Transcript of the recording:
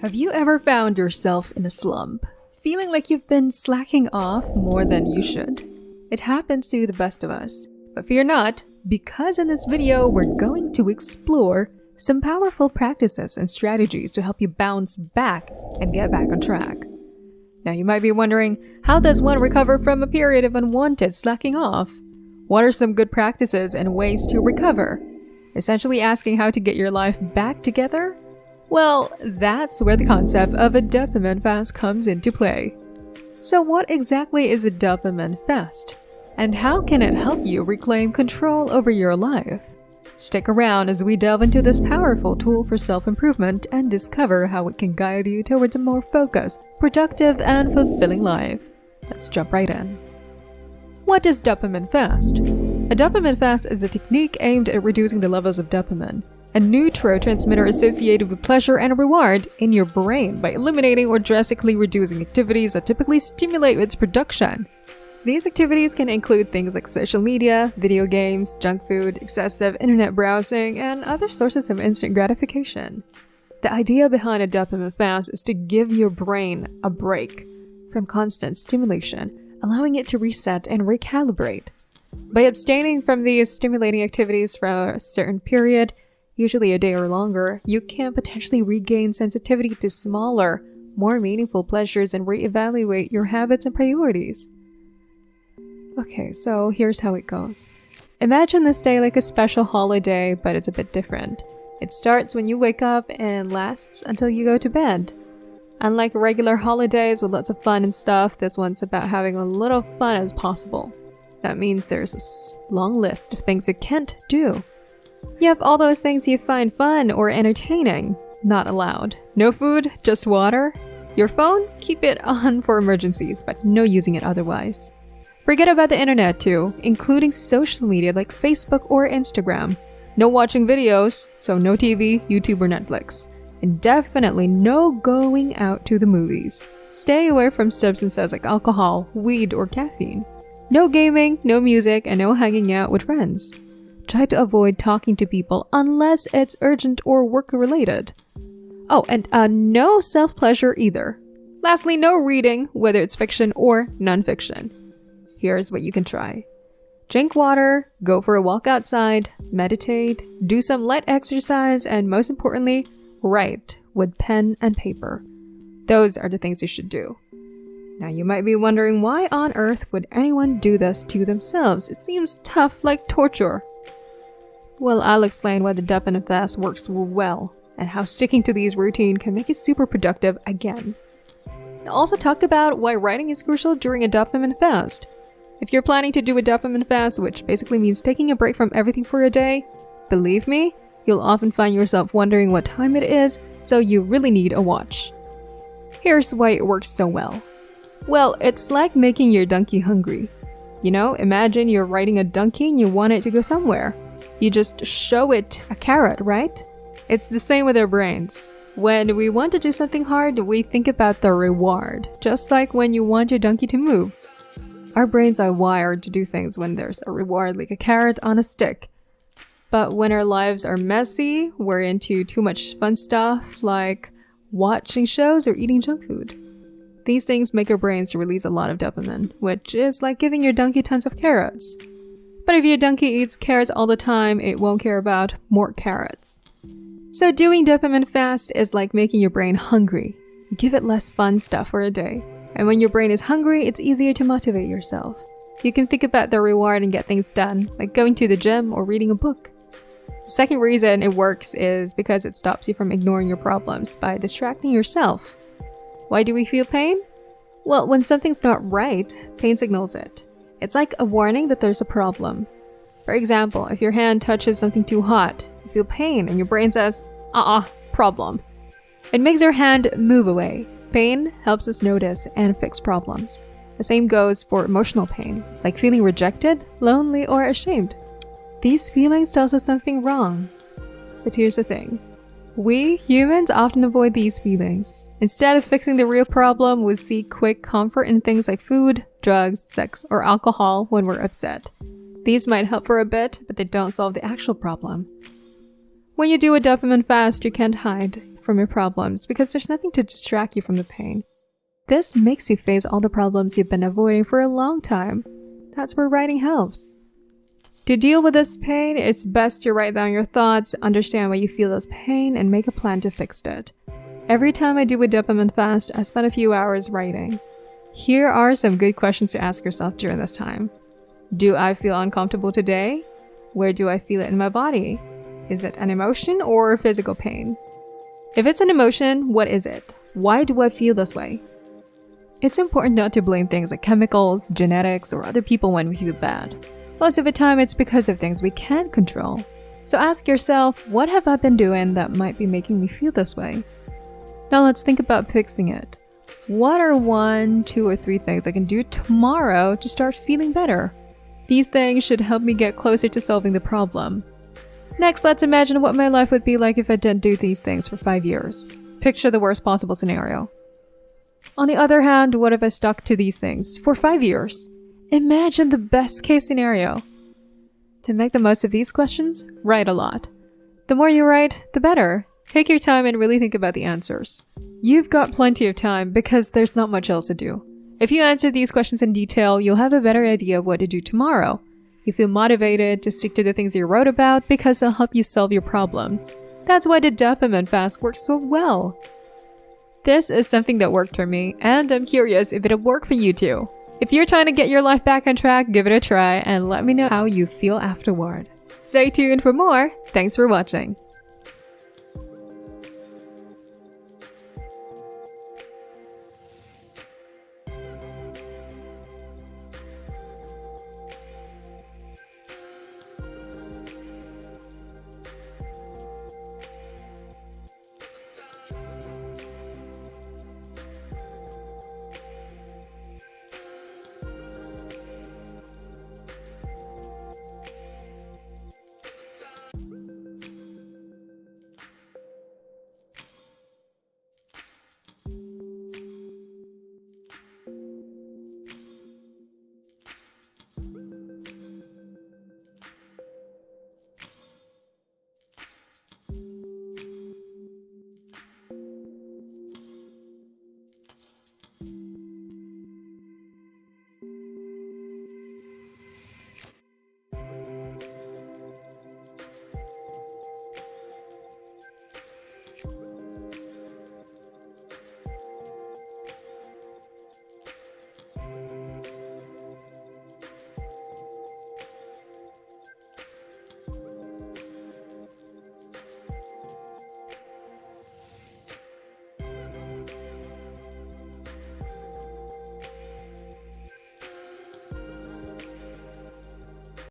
Have you ever found yourself in a slump, feeling like you've been slacking off more than you should? It happens to the best of us, but fear not, because in this video we're going to explore some powerful practices and strategies to help you bounce back and get back on track. Now you might be wondering, how does one recover from a period of unwanted slacking off? What are some good practices and ways to recover? Essentially asking how to get your life back together? Well, that's where the concept of a dopamine fast comes into play. So what exactly is a dopamine fast? And how can it help you reclaim control over your life? Stick around as we delve into this powerful tool for self-improvement and discover how it can guide you towards a more focused, productive, and fulfilling life. Let's jump right in. What is dopamine fast? A dopamine fast is a technique aimed at reducing the levels of dopamine, a neurotransmitter associated with pleasure and reward in your brain, by eliminating or drastically reducing activities that typically stimulate its production. These activities can include things like social media, video games, junk food, excessive internet browsing, and other sources of instant gratification. The idea behind a dopamine fast is to give your brain a break from constant stimulation, allowing it to reset and recalibrate. By abstaining from these stimulating activities for a certain period, usually a day or longer, you can potentially regain sensitivity to smaller, more meaningful pleasures and reevaluate your habits and priorities. Okay, so here's how it goes. Imagine this day like a special holiday, but it's a bit different. It starts when you wake up and lasts until you go to bed. Unlike regular holidays with lots of fun and stuff, this one's about having a little fun as possible. That means there's a long list of things you can't do. You have all those things you find fun or entertaining, not allowed. No food, just water. Your phone, keep it on for emergencies, but no using it otherwise. Forget about the internet too, including social media like Facebook or Instagram. No watching videos, so no TV, YouTube or Netflix. And definitely no going out to the movies. Stay away from substances like alcohol, weed or caffeine. No gaming, no music, and no hanging out with friends. Try to avoid talking to people unless it's urgent or work-related. Oh, and no self-pleasure either. Lastly, no reading, whether it's fiction or non-fiction. Here's what you can try. Drink water, go for a walk outside, meditate, do some light exercise, and most importantly, write with pen and paper. Those are the things you should do. Now you might be wondering, why on earth would anyone do this to themselves? It seems tough, like torture. Well, I'll explain why the dopamine fast works well, and how sticking to these routines can make you super productive again. I'll also talk about why writing is crucial during a dopamine fast. If you're planning to do a dopamine fast, which basically means taking a break from everything for a day, believe me, you'll often find yourself wondering what time it is, so you really need a watch. Here's why it works so well. Well, it's like making your donkey hungry. You know, imagine you're riding a donkey and you want it to go somewhere. You just show it a carrot, right? It's the same with our brains. When we want to do something hard, we think about the reward, just like when you want your donkey to move. Our brains are wired to do things when there's a reward, like a carrot on a stick. But when our lives are messy, we're into too much fun stuff, like watching shows or eating junk food. These things make our brains release a lot of dopamine, which is like giving your donkey tons of carrots. But if your donkey eats carrots all the time, it won't care about more carrots. So doing dopamine fast is like making your brain hungry. You give it less fun stuff for a day. And when your brain is hungry, it's easier to motivate yourself. You can think about the reward and get things done, like going to the gym or reading a book. The second reason it works is because it stops you from ignoring your problems by distracting yourself. Why do we feel pain? Well, when something's not right, pain signals it. It's like a warning that there's a problem. For example, if your hand touches something too hot, you feel pain and your brain says, problem. It makes your hand move away. Pain helps us notice and fix problems. The same goes for emotional pain, like feeling rejected, lonely, or ashamed. These feelings tell us something wrong. But here's the thing. We humans often avoid these feelings. Instead of fixing the real problem, we seek quick comfort in things like food, drugs, sex, or alcohol when we're upset. These might help for a bit, but they don't solve the actual problem. When you do a dopamine fast, you can't hide. from your problems because there's nothing to distract you from the pain. This makes you face all the problems you've been avoiding for a long time. That's where writing helps. To deal with this pain, it's best to write down your thoughts, understand why you feel this pain, and make a plan to fix it. Every time I do a dopamine fast, I spend a few hours writing. Here are some good questions to ask yourself during this time. Do I feel uncomfortable today? Where do I feel it in my body? Is it an emotion or physical pain? If it's an emotion, what is it? Why do I feel this way? It's important not to blame things like chemicals, genetics, or other people when we feel bad. Most of the time, it's because of things we can't control. So ask yourself, what have I been doing that might be making me feel this way? Now let's think about fixing it. What are 1, 2, or 3 things I can do tomorrow to start feeling better? These things should help me get closer to solving the problem. Next, let's imagine what my life would be like if I didn't do these things for 5 years. Picture the worst possible scenario. On the other hand, what if I stuck to these things for 5 years? Imagine the best case scenario. To make the most of these questions, write a lot. The more you write, the better. Take your time and really think about the answers. You've got plenty of time because there's not much else to do. If you answer these questions in detail, you'll have a better idea of what to do tomorrow. You feel motivated to stick to the things you wrote about because they'll help you solve your problems. That's why the dopamine fast works so well. This is something that worked for me, and I'm curious if it'll work for you too. If you're trying to get your life back on track, give it a try and let me know how you feel afterward. Stay tuned for more. Thanks for watching.